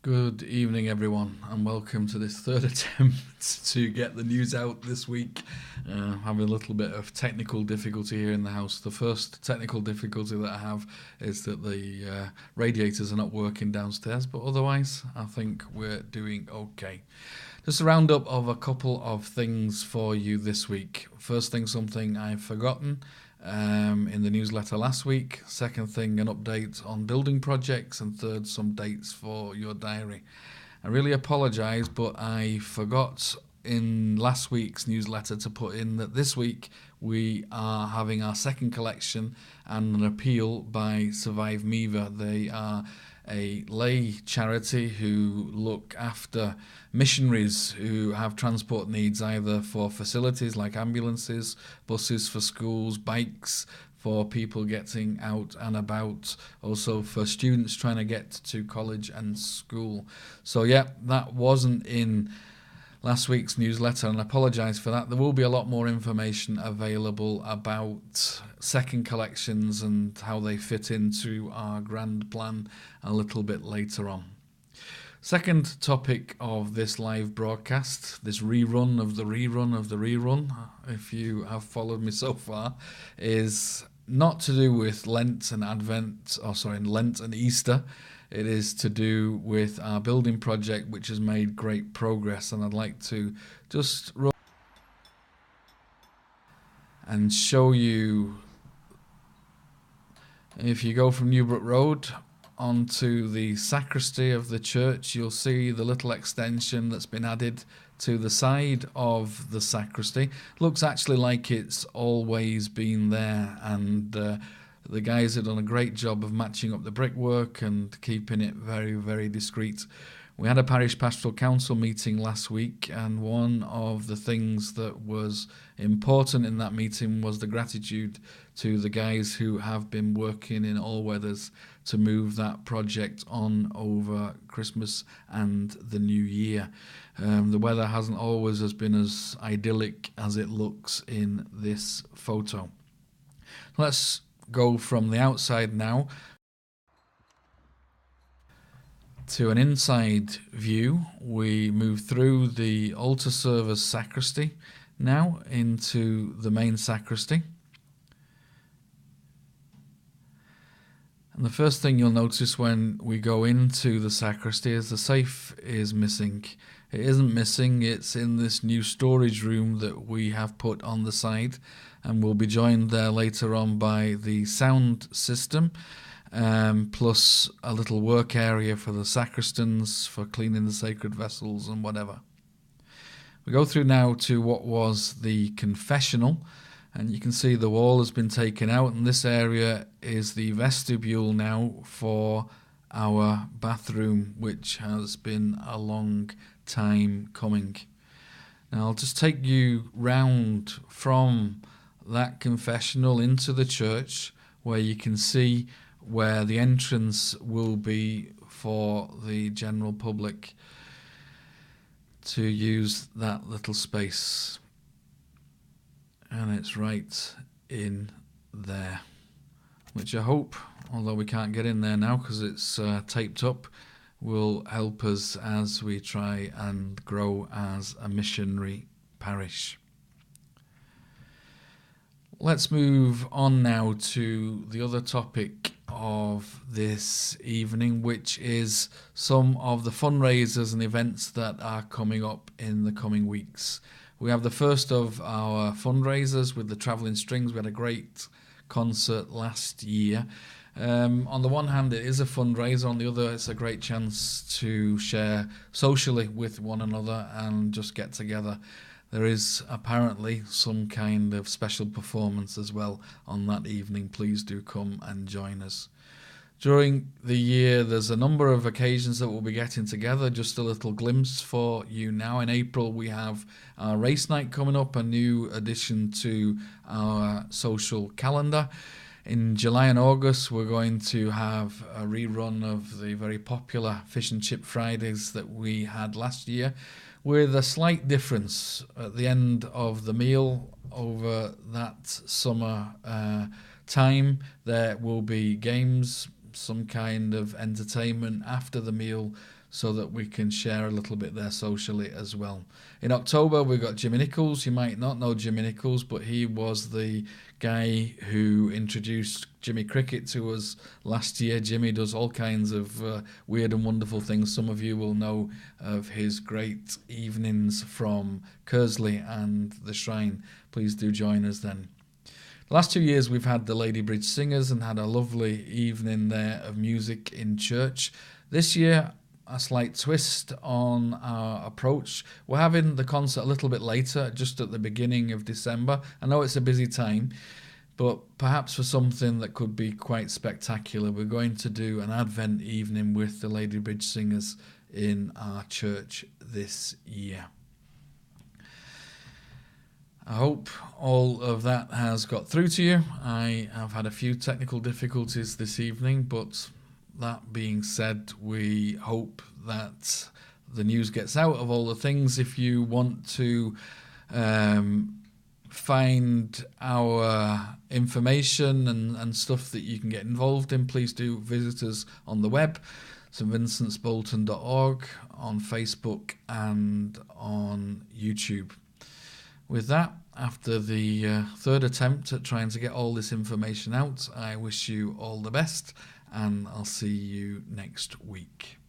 Good evening, everyone, and welcome to this third attempt to get the news out this week. Having a little bit of technical difficulty here in the house. The first technical difficulty that I have is that the radiators are not working downstairs, but otherwise, I think we're doing okay. Just a roundup of a couple of things for you this week. First thing, something I've forgotten in the newsletter last week. Second thing, an update on building projects. And third, some dates for your diary. I really apologise, but I forgot in last week's newsletter to put in that this week we are having our second collection and an appeal by Survive Meaver. They are a lay charity who look after missionaries who have transport needs, either for facilities like ambulances, buses for schools, bikes for people getting out and about, also for students trying to get to college and school. So yeah, that wasn't in last week's newsletter, and I apologise for that. There will be a lot more information available about second collections and how they fit into our grand plan a little bit later on. Second topic of this live broadcast, this rerun of the rerun of the rerun, if you have followed me so far, is not to do with Lent and Lent and Easter. It is to do with our building project, which has made great progress, and I'd like to just run and show you. If you go from Newbrook Road onto the sacristy of the church, you'll see the little extension that's been added to the side of the sacristy. Looks actually like it's always been there, and the guys have done a great job of matching up the brickwork and keeping it very, very discreet. We had a parish pastoral council meeting last week, and one of the things that was important in that meeting was the gratitude to the guys who have been working in all weathers to move that project on over Christmas and the New Year. The weather hasn't always been as idyllic as it looks in this photo. Let's go from the outside now to an inside view. We move through the altar server's sacristy now into the main sacristy. And the first thing you'll notice when we go into the sacristy is the safe is missing. It isn't missing, it's in this new storage room that we have put on the side, and we'll be joined there later on by the sound system, plus a little work area for the sacristans for cleaning the sacred vessels and whatever. We go through now to what was the confessional, and you can see the wall has been taken out, and this area is the vestibule now for our bathroom, which has been a long time coming. Now I'll just take you round from that confessional into the church, where you can see where the entrance will be for the general public to use that little space. And it's right in there, which I hope, although we can't get in there now because it's taped up, will help us as we try and grow as a missionary parish. Let's move on now to the other topic of this evening, which is some of the fundraisers and events that are coming up in the coming weeks. We have the first of our fundraisers with the Travelling Strings. We had a great concert last year. On the one hand, it is a fundraiser. On the other, it's a great chance to share socially with one another and just get together. There is apparently some kind of special performance as well on that evening. Please do come and join us. During the year, there's a number of occasions that we'll be getting together. Just a little glimpse for you now. In April, we have our race night coming up, a new addition to our social calendar. In July and August, we're going to have a rerun of the very popular Fish and Chip Fridays that we had last year, with a slight difference at the end of the meal over that summer time. There will be games, some kind of entertainment after the meal so that we can share a little bit there socially as well. In October, we've got Jimmy Nichols. You might not know Jimmy Nichols, but he was the guy who introduced Jimmy Cricket to us last year. Jimmy does all kinds of weird and wonderful things. Some of you will know of his great evenings from Kersley and the Shrine. Please do join us then. The last 2 years we've had the Lady Bridge Singers and had a lovely evening there of music in church. This year, a slight twist on our approach. We're having the concert a little bit later, just at the beginning of December. I know it's a busy time, but perhaps for something that could be quite spectacular, we're going to do an Advent evening with the Lady Bridge Singers in our church this year. I hope all of that has got through to you. I have had a few technical difficulties this evening, but that being said, we hope that the news gets out of all the things. If you want to find our information and stuff that you can get involved in, please do visit us on the web, stvincentsbolton.org, on Facebook and on YouTube. With that, after the third attempt at trying to get all this information out, I wish you all the best, and I'll see you next week.